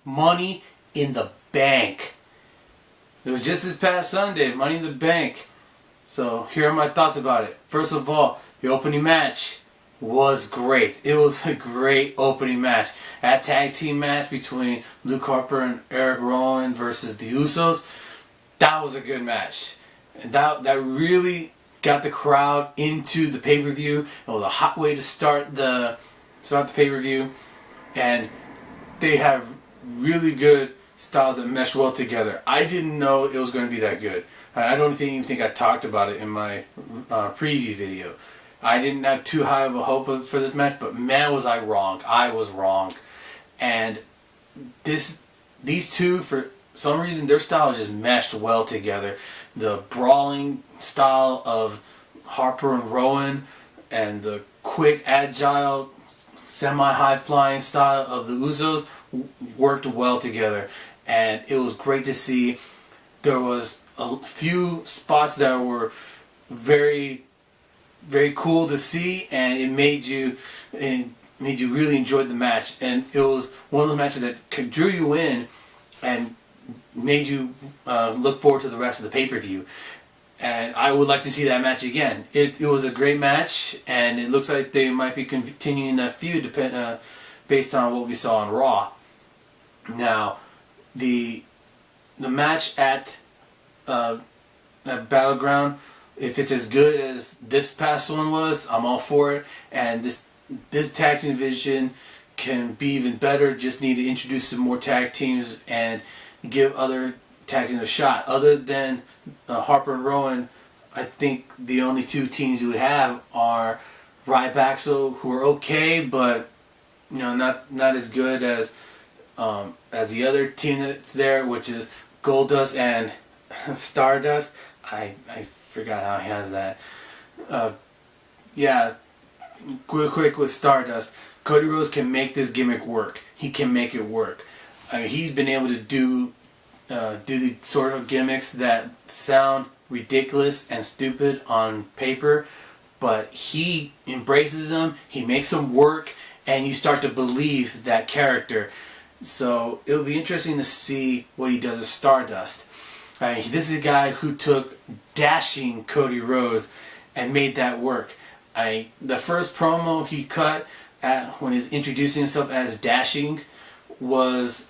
Money in the Bank. It was just this past Sunday, Money in the Bank. So here are my thoughts about it. First of all, the opening match was great. It was a great opening match. That tag team match between Luke Harper and Eric Rowan versus the Usos, that was a good match. And that really got the crowd into the pay-per-view. It was a hot way to start the pay-per-view. And they have really good styles that mesh well together. I didn't know it was going to be that good. I don't even think I talked about it in my preview video. I didn't have too high of a hope for this match, but man was I wrong. I was wrong. And these two, for some reason, their styles just meshed well together. The brawling style of Harper and Rowan and the quick, agile, semi-high flying style of the Usos worked well together. And it was great to see. There was a few spots that were very, very cool to see, and it made you really enjoy the match. And it was one of those matches that drew you in and made you look forward to the rest of the pay-per-view. And I would like to see that match again. It was a great match, and it looks like they might be continuing that feud based on what we saw on Raw. Now, the match at Battleground, if it's as good as this past one was, I'm all for it. And this tag team division can be even better. Just need to introduce some more tag teams and give other tag teams a shot. Other than Harper and Rowan, I think the only two teams you would have are Ryback, who are okay, but not as good as the other team that's there, which is Goldust and Stardust. I forgot how he has that. Quick with Stardust. Cody Rhodes can make this gimmick work. He can make it work. I mean, he's been able to do the sort of gimmicks that sound ridiculous and stupid on paper, but he embraces them. He makes them work, and you start to believe that character. So it'll be interesting to see what he does with Stardust. This is a guy who took dashing Cody Rhodes and made that work. The first promo he cut when he's introducing himself as dashing was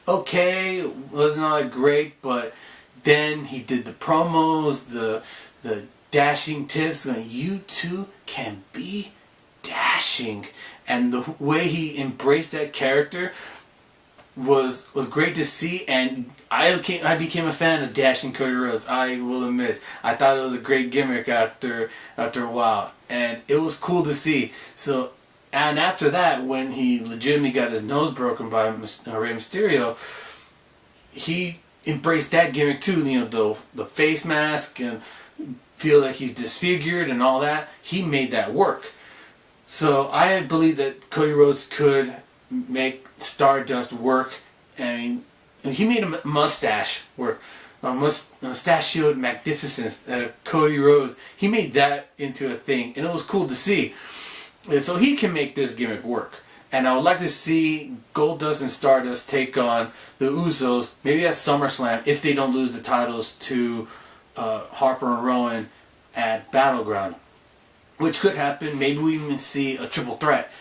okay, was not great, but then he did the promos, the dashing tips, and you too can be dashing. And the way he embraced that character was great to see, and I became a fan of dashing Cody Rhodes. I will admit, I thought it was a great gimmick after a while, and it was cool to see. So, and after that, when he legitimately got his nose broken by Rey Mysterio, he embraced that gimmick too. The face mask and feel like he's disfigured and all that. He made that work. So I believe that Cody Rhodes could make Stardust work. I mean, he made a mustache work. Mustachioed magnificence. Cody Rhodes, he made that into a thing, and it was cool to see. And so he can make this gimmick work. And I would like to see Goldust and Stardust take on the Usos, maybe at SummerSlam, if they don't lose the titles to Harper and Rowan at Battleground. Which could happen. Maybe we even see a triple threat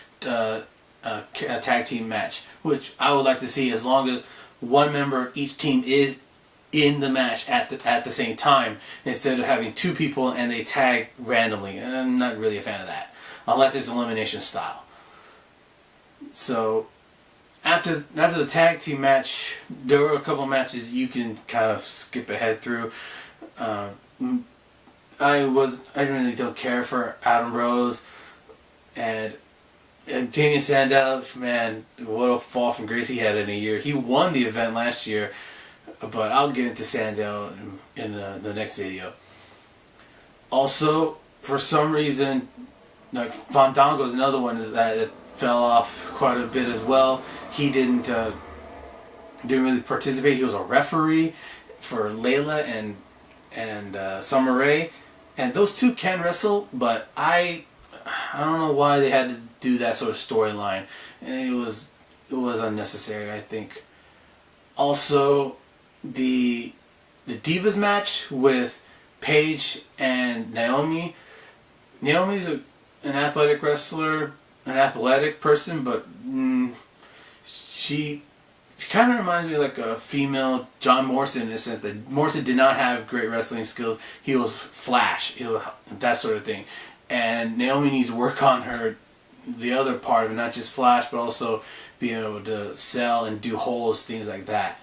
a tag team match, which I would like to see, as long as one member of each team is in the match at the same time, instead of having two people and they tag randomly. And I'm not really a fan of that, unless it's elimination style. So after the tag team match, there were a couple matches you can kind of skip ahead through. I really don't care for Adam Rose and Damien Sandow. Man, what a fall from grace he had in a year. He won the event last year, but I'll get into Sandow in the next video. Also, for some reason, like Fandango is another one that fell off quite a bit as well. He didn't really participate. He was a referee for Layla and Summer Rae, and those two can wrestle, but I don't know why they had to do that sort of storyline. It was it was unnecessary, I think. Also, the Divas match with Paige and Naomi. Naomi's an athletic wrestler, an athletic person, but she kind of reminds me of like a female John Morrison in the sense that Morrison did not have great wrestling skills. He was flash, that sort of thing. And Naomi needs to work on the other part of it, not just flash, but also being able to sell and do holds, things like that.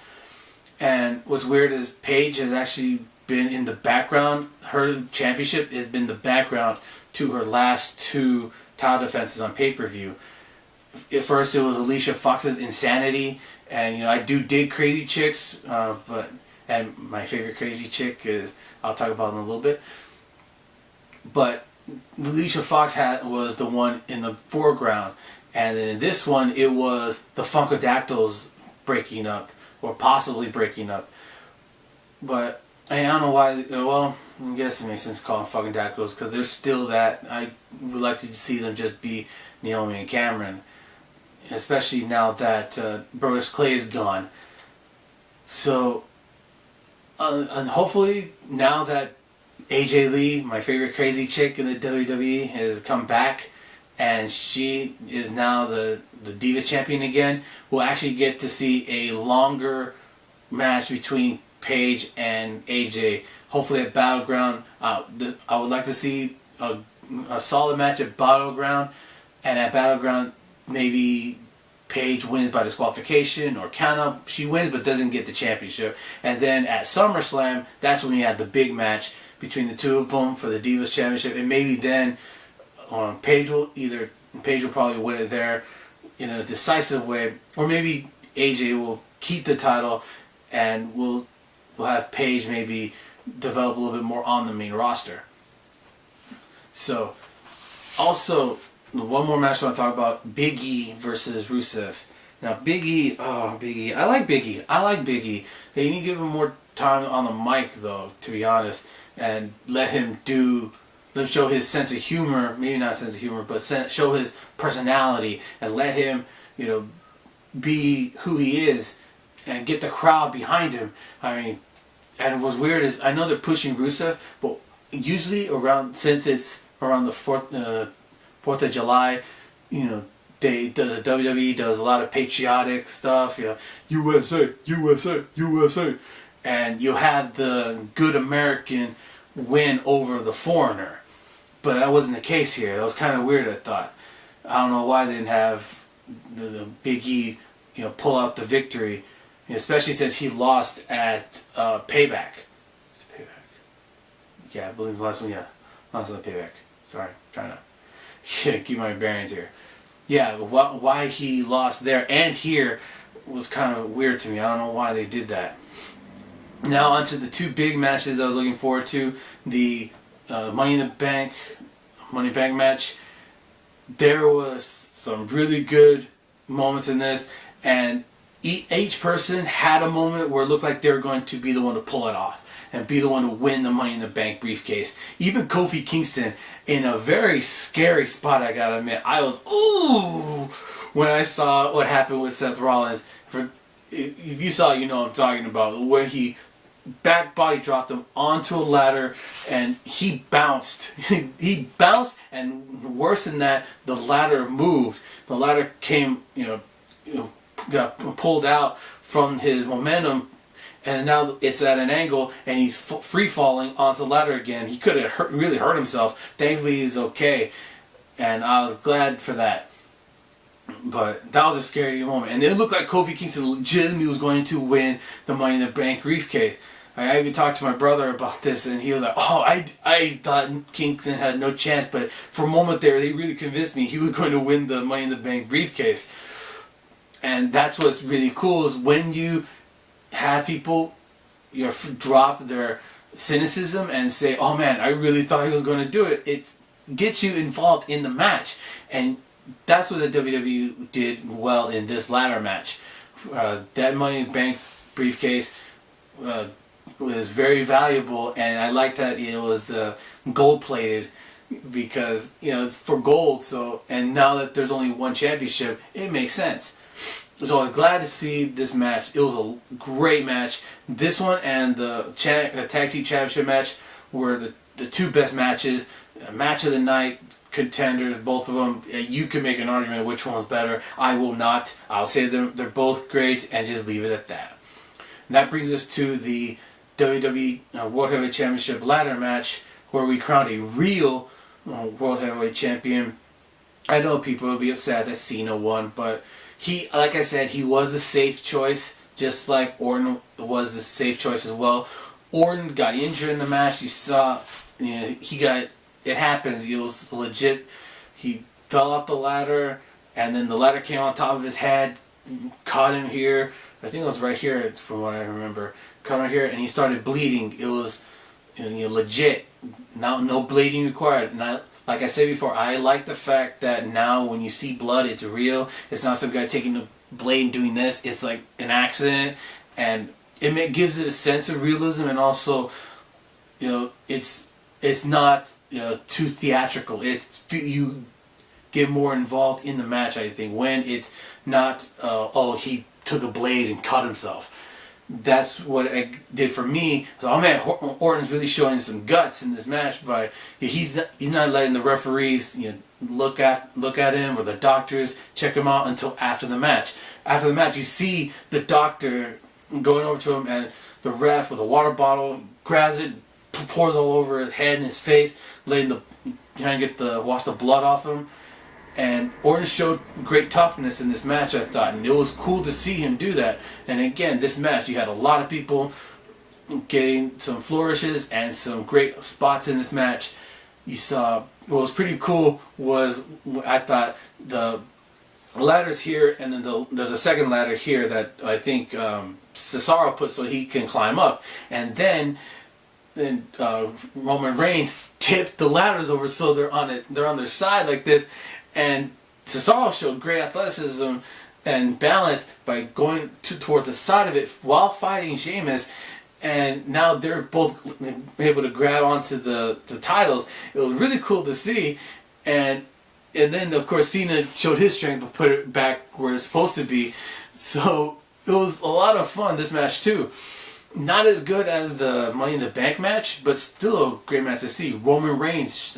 And what's weird is Paige has actually been in the background. Her championship has been the background to her last 2 title defenses on pay-per-view. At first it was Alicia Fox's Insanity, and I do dig crazy chicks, and my favorite crazy chick is, I'll talk about in a little bit. But Alicia Fox was the one in the foreground, and in this one it was the Funkadactyls breaking up, or possibly breaking up. But I don't know why. Well, I guess it makes sense to call them Funkadactyls because they're still that. I would like to see them just be Naomi and Cameron, especially now that Brodus Clay is gone. So, and hopefully now that AJ Lee, my favorite crazy chick in the WWE, has come back, and she is now the Divas champion again, we'll actually get to see a longer match between Paige and AJ. Hopefully at Battleground. I would like to see a solid match at Battleground, and at Battleground maybe Paige wins by disqualification or count-out. She wins but doesn't get the championship. And then at SummerSlam, that's when we had the big match between the two of them for the Divas Championship. And maybe then Paige will probably win it there in a decisive way, or maybe AJ will keep the title and we'll have Paige maybe develop a little bit more on the main roster. So, also, one more match I want to talk about, Big E versus Rusev. Now, Big E, I like Big E. They need to give him more time on the mic, though, to be honest, and let him show his sense of humor, maybe not sense of humor, but show his personality, and let him, be who he is, and get the crowd behind him. I mean, and what's weird is, I know they're pushing Rusev, but usually since it's around the 4th of July, the WWE does a lot of patriotic stuff, USA, USA, USA, and you have the good American win over the foreigner. But that wasn't the case here. That was kind of weird, I thought. I don't know why they didn't have the Big E, pull out the victory, especially since he lost at Payback. Is it Payback? Yeah, I believe the last one. Yeah, last one Payback. Sorry, I'm trying to keep my bearings here. Yeah, why he lost there and here was kind of weird to me. I don't know why they did that. Now onto the 2 big matches I was looking forward to. The Money in the Bank match. There was some really good moments in this, and each person had a moment where it looked like they were going to be the one to pull it off and be the one to win the Money in the Bank briefcase. Even Kofi Kingston, in a very scary spot, I gotta admit, I was ooh when I saw what happened with Seth Rollins. If you saw, you know what I'm talking about, where he back body dropped him onto a ladder and he bounced. He bounced, and worse than that, the ladder moved. The ladder came, got pulled out from his momentum, and now it's at an angle, and he's free falling onto the ladder again. He could have really hurt himself. Thankfully, he's okay, and I was glad for that. But that was a scary moment, and it looked like Kofi Kingston legitimately was going to win the Money in the Bank briefcase. I even talked to my brother about this, and he was like, "Oh, I thought Kingston had no chance, but for a moment there, they really convinced me he was going to win the Money in the Bank briefcase." And that's what's really cool, is when you have people drop their cynicism and say, "Oh man, I really thought he was going to do it." It gets you involved in the match, and that's what the WWE did well in this ladder match. That Money in the Bank briefcase was very valuable, and I like that it was gold plated, because it's for gold. So, and now that there's only one championship, it makes sense. So I'm glad to see this match. It was a great match. This one and the Tag Team Championship match were the two best matches. Match of the night contenders, both of them. You can make an argument of which one was better. I will not. I'll say they're both great and just leave it at that. And that brings us to the WWE World Heavyweight Championship ladder match where we crowned a real World Heavyweight Champion. I know people will be upset that Cena won, but he, like I said, he was the safe choice, just like Orton was the safe choice as well. Orton got injured in the match. You saw, it happens. It was legit. He fell off the ladder, and then the ladder came on top of his head, caught him here. I think it was right here, from what I remember. Caught him here, and he started bleeding. It was legit. Now, no bleeding required. Not, like I said before, I like the fact that now when you see blood, it's real. It's not some guy taking the blade and doing this. It's like an accident, and it gives it a sense of realism, and also, it's not too theatrical. You get more involved in the match, I think, when it's not he took a blade and cut himself. That's what it did for me. So, oh man, Orton's really showing some guts in this match, but he's not letting the referees look at him, or the doctors check him out until after the match. After the match, you see the doctor going over to him, and the ref with a water bottle grabs it, pours all over his head and his face, trying to wash the blood off him. And Orton showed great toughness in this match, I thought, and it was cool to see him do that. And again, this match, you had a lot of people getting some flourishes and some great spots in this match. You saw, what was pretty cool was, I thought, the ladders here, and then there's a second ladder here that I think Cesaro put so he can climb up. And then Roman Reigns tipped the ladders over so they're on their side like this. And Cesaro showed great athleticism and balance by going toward the side of it while fighting Sheamus, and now they're both able to grab onto the titles. It was really cool to see, and then of course Cena showed his strength but put it back where it's supposed to be. So it was a lot of fun, this match too. Not as good as the Money in the Bank match, but still a great match to see. Roman Reigns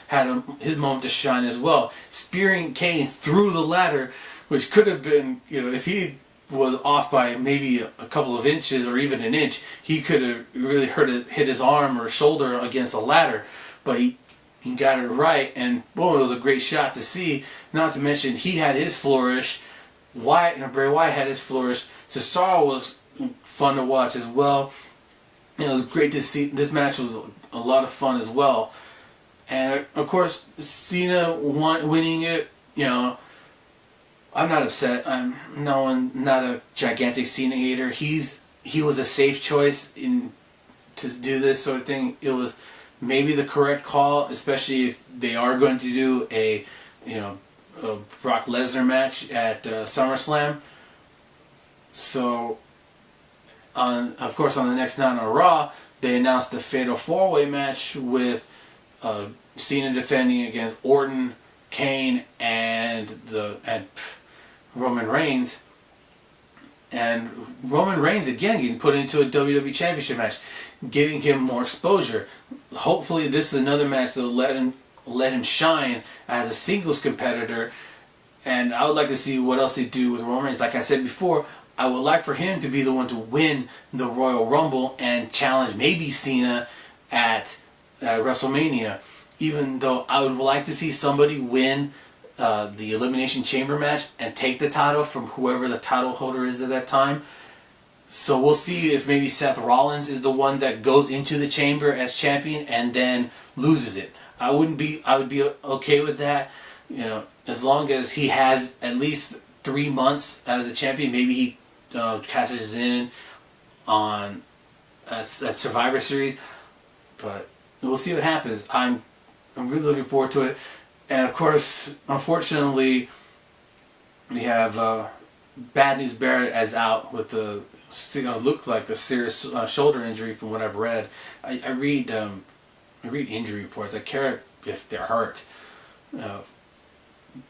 had his moment to shine as well, spearing Kane through the ladder, which could have been, if he was off by maybe a couple of inches or even an inch, he could have really hit his arm or shoulder against the ladder. But he got it right, and boom, it was a great shot to see. Not to mention, he had his flourish. Bray Wyatt had his flourish. Cesaro was fun to watch as well. It was great to see. This match was a lot of fun as well. And of course, Cena winning it, I'm not upset. I'm not a gigantic Cena hater. He was a safe choice to do this sort of thing. It was maybe the correct call, especially if they are going to do a Brock Lesnar match at SummerSlam. So, of course, on the next night on Raw, they announced the Fatal 4-Way match with Cena defending against Orton, Kane, and Roman Reigns. And Roman Reigns, again, getting put into a WWE Championship match, giving him more exposure. Hopefully this is another match that will let him shine as a singles competitor. And I would like to see what else they do with Roman Reigns. Like I said before, I would like for him to be the one to win the Royal Rumble and challenge maybe Cena at WrestleMania. Even though I would like to see somebody win the Elimination Chamber match and take the title from whoever the title holder is at that time. So we'll see if maybe Seth Rollins is the one that goes into the chamber as champion and then loses it. I would be okay with that, as long as he has at least 3 months as a champion. Maybe he cashes in on at Survivor Series, but we'll see what happens. I'm really looking forward to it. And of course, unfortunately, we have Bad News Barrett as out with looked like a serious shoulder injury from what I've read. I read injury reports. I care if they're hurt,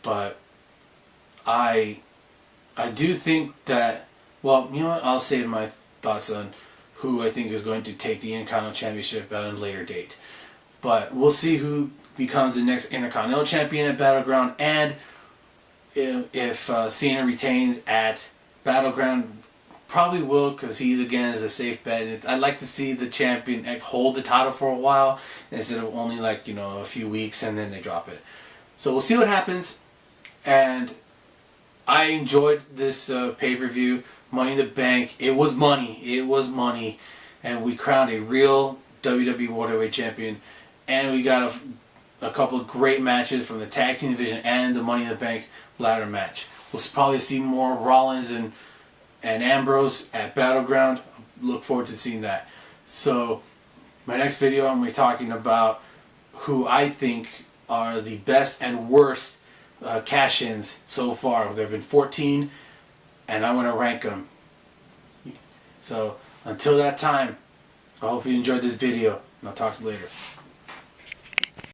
but I I do think that, well, you know what, I'll save my thoughts on who I think is going to take the Intercontinental Championship at a later date. But we'll see who becomes the next Intercontinental Champion at Battleground, and if Cena retains at Battleground. Probably will, because he again is a safe bet. I'd like to see the champion hold the title for a while instead of only like, you know, a few weeks and then they drop it. So we'll see what happens. And I enjoyed this pay-per-view, Money in the Bank. It was money. It was money, and we crowned a real WWE World Heavyweight Champion. And we got a couple of great matches from the tag team division and the Money in the Bank ladder match. We'll probably see more Rollins and Ambrose at Battleground. Look forward to seeing that. So, my next video I'm going to be talking about who I think are the best and worst cash-ins so far. There have been 14, and I'm going to rank them. So, until that time, I hope you enjoyed this video, and I'll talk to you later.